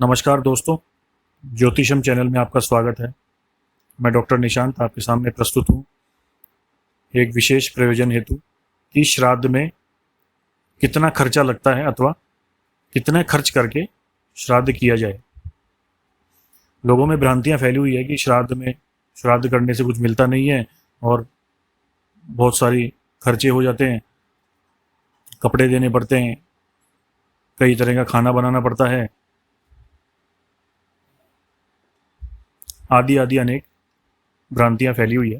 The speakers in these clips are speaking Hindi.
नमस्कार दोस्तों, ज्योतिषम चैनल में आपका स्वागत है। मैं डॉक्टर निशांत आपके सामने प्रस्तुत हूँ एक विशेष प्रयोजन हेतु कि श्राद्ध में कितना खर्चा लगता है अथवा कितने खर्च करके श्राद्ध किया जाए। लोगों में भ्रांतियाँ फैली हुई है कि श्राद्ध करने से कुछ मिलता नहीं है और बहुत सारी खर्चे हो जाते हैं, कपड़े देने पड़ते हैं, कई तरह का खाना बनाना पड़ता है, आदि आदि अनेक भ्रांतियां फैली हुई है।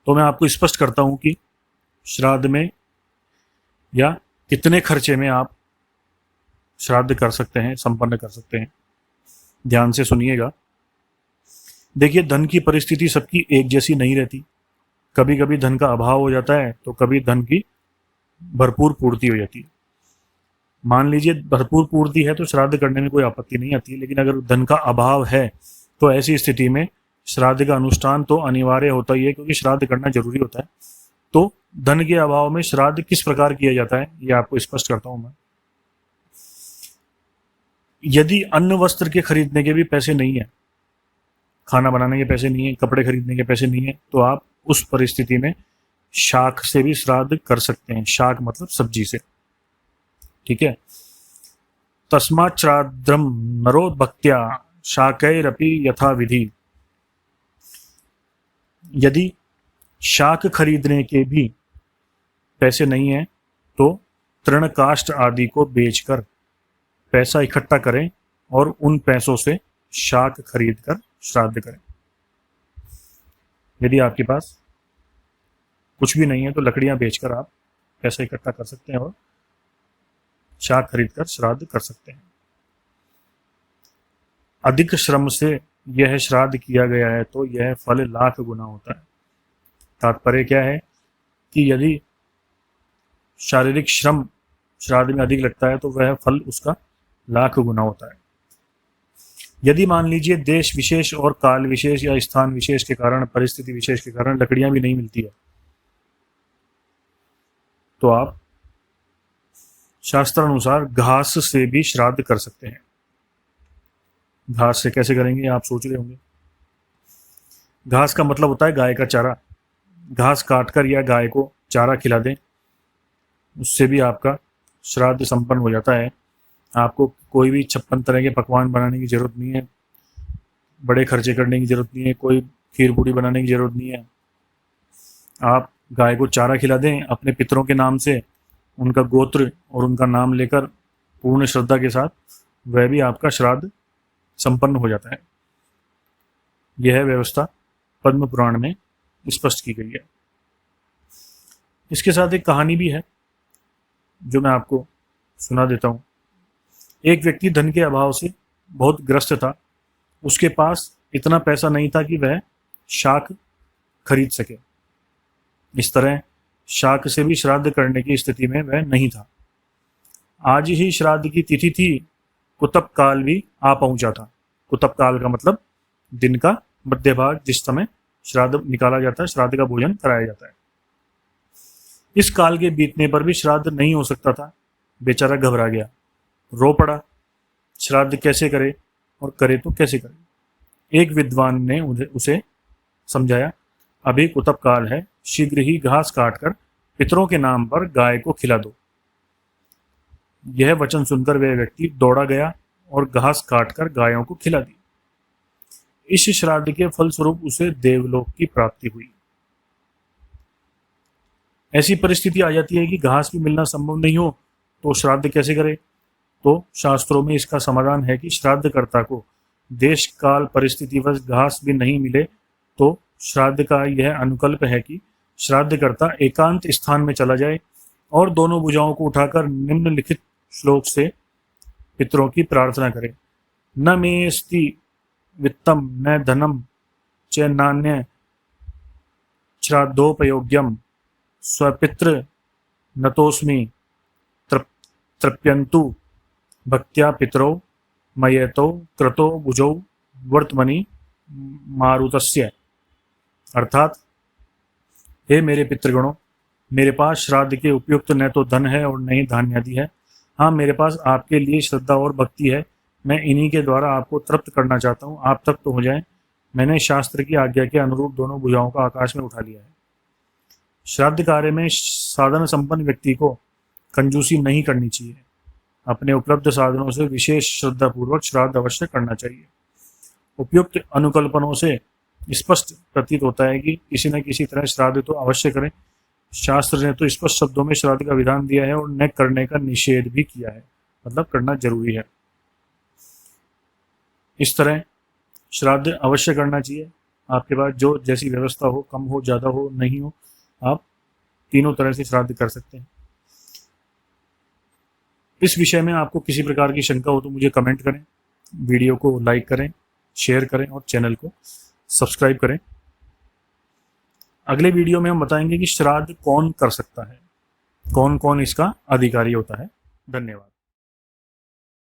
तो मैं आपको स्पष्ट करता हूं कि श्राद्ध में या कितने खर्चे में आप श्राद्ध कर सकते हैं, संपन्न कर सकते हैं। ध्यान से सुनिएगा। देखिए, धन की परिस्थिति सबकी एक जैसी नहीं रहती। कभी कभी धन का अभाव हो जाता है तो कभी धन की भरपूर पूर्ति हो जाती है। मान लीजिए भरपूर पूर्ति है तो श्राद्ध करने में कोई आपत्ति नहीं आती, लेकिन अगर धन का अभाव है तो ऐसी स्थिति में श्राद्ध का अनुष्ठान तो अनिवार्य होता ही है, क्योंकि श्राद्ध करना जरूरी होता है। तो धन के अभाव में श्राद्ध किस प्रकार किया जाता है ये आपको स्पष्ट करता हूं मैं। यदि अन्न वस्त्र के खरीदने के भी पैसे नहीं है, खाना बनाने के पैसे नहीं है, कपड़े खरीदने के पैसे नहीं है, तो आप उस परिस्थिति में शाक से भी श्राद्ध कर सकते हैं। शाक मतलब सब्जी से, ठीक है। तस्मात् श्राद्धम नरो भक्त्या शाकैरपि यथा विधि। यदि शाक खरीदने के भी पैसे नहीं है तो तृणकाष्ठ आदि को बेचकर पैसा इकट्ठा करें और उन पैसों से शाक खरीद कर श्राद्ध करें। यदि आपके पास कुछ भी नहीं है तो लकड़ियां बेचकर आप पैसा इकट्ठा कर सकते हैं और शाक खरीद कर श्राद्ध कर सकते हैं। अधिक श्रम से यह श्राद्ध किया गया है तो यह फल लाख गुना होता है। तात्पर्य क्या है कि यदि शारीरिक श्रम श्राद्ध में अधिक लगता है तो वह फल उसका लाख गुना होता है। यदि मान लीजिए देश विशेष और काल विशेष या स्थान विशेष के कारण, परिस्थिति विशेष के कारण लकड़ियां भी नहीं मिलती है, तो आप शास्त्र अनुसार घास से भी श्राद्ध कर सकते हैं। घास से कैसे करेंगे आप सोच रहे होंगे। घास का मतलब होता है गाय का चारा। घास काटकर या गाय को चारा खिला दें, उससे भी आपका श्राद्ध संपन्न हो जाता है। आपको कोई भी 56 तरह के पकवान बनाने की जरूरत नहीं है, बड़े खर्चे करने की जरूरत नहीं है, कोई खीर पूड़ी बनाने की जरूरत नहीं है। आप गाय को चारा खिला दें अपने पितरों के नाम से, उनका गोत्र और उनका नाम लेकर पूर्ण श्रद्धा के साथ, वह भी आपका श्राद्ध संपन्न हो जाता है। यह व्यवस्था पद्म पुराण में स्पष्ट की गई है। इसके साथ एक कहानी भी है जो मैं आपको सुना देता हूँ। एक व्यक्ति धन के अभाव से बहुत ग्रस्त था। उसके पास इतना पैसा नहीं था कि वह शाक खरीद सके। इस तरह शाक से भी श्राद्ध करने की स्थिति में वह नहीं था। आज ही श्राद्ध की तिथि थी। कुतप काल भी आ पहुंचा था। कुतप काल का मतलब दिन का मध्य भाग, जिस समय श्राद्ध निकाला जाता है, श्राद्ध का भोजन कराया जाता है। इस काल के बीतने पर भी श्राद्ध नहीं हो सकता था। बेचारा घबरा गया, रो पड़ा। श्राद्ध कैसे करे और करे तो कैसे करे। एक विद्वान ने उसे समझाया, अभी कुतप काल है, शीघ्र ही घास काटकर पितरों के नाम पर गाय को खिला दो। यह वचन सुनकर वह व्यक्ति दौड़ा गया और घास काटकर गायों को खिला दी। इस श्राद्ध के फलस्वरूप उसे देवलोक की प्राप्ति हुई। ऐसी परिस्थिति आ जाती है कि घास भी मिलना संभव नहीं हो तो श्राद्ध कैसे करे। तो शास्त्रों में इसका समाधान है कि श्राद्धकर्ता को देश काल परिस्थितिवश घास भी नहीं मिले तो श्राद्ध का यह अनुकल्प है कि श्राद्धकर्ता एकांत स्थान में चला जाए और दोनों भुजाओं को उठाकर निम्नलिखित श्लोक से पितरों की प्रार्थना करे। न मेस्ति वित्तम न धनम च नान्य श्राद्धोपयोग्यम स्वपितृ नतोस्मि तृप्यन्तु भक्त्या पितरो मयेतो क्रतो भुजौ वर्तमनि मारुतस्य। अर्थात, हे मेरे पितृगणों, मेरे पास श्राद्ध के उपयुक्त न तो धन है और न ही धान्य आदि है। हाँ, मेरे पास आपके लिए श्रद्धा और भक्ति है, मैं इन्हीं के द्वारा आपको तृप्त करना चाहता हूँ, आप तृप्त हो जाएं। मैंने शास्त्र की आज्ञा के अनुरूप दोनों भुजाओं का आकाश में उठा लिया है। श्राद्ध कार्य में साधन संपन्न व्यक्ति को कंजूसी नहीं करनी चाहिए। अपने उपलब्ध साधनों से विशेष श्रद्धापूर्वक श्राद्ध अवश्य करना चाहिए। उपयुक्त अनुकल्पनों से स्पष्ट प्रतीत होता है कि किसी न किसी तरह श्राद्ध तो अवश्य करें। शास्त्र ने तो स्पष्ट शब्दों में श्राद्ध का विधान दिया है और न करने का निषेध भी किया है, मतलब करना जरूरी है। इस तरह श्राद्ध अवश्य करना चाहिए। आपके पास जो जैसी व्यवस्था हो, कम हो, ज़्यादा हो, नहीं हो, आप तीनों तरह से श्राद्ध कर सकते हैं। इस विषय में आपको किसी प्रकार की शंका हो तो मुझे कमेंट करें, वीडियो को लाइक करें, शेयर करें और चैनल को सब्सक्राइब करें। अगले वीडियो में हम बताएंगे कि श्राद्ध कौन कर सकता है, कौन कौन इसका अधिकारी होता है। धन्यवाद।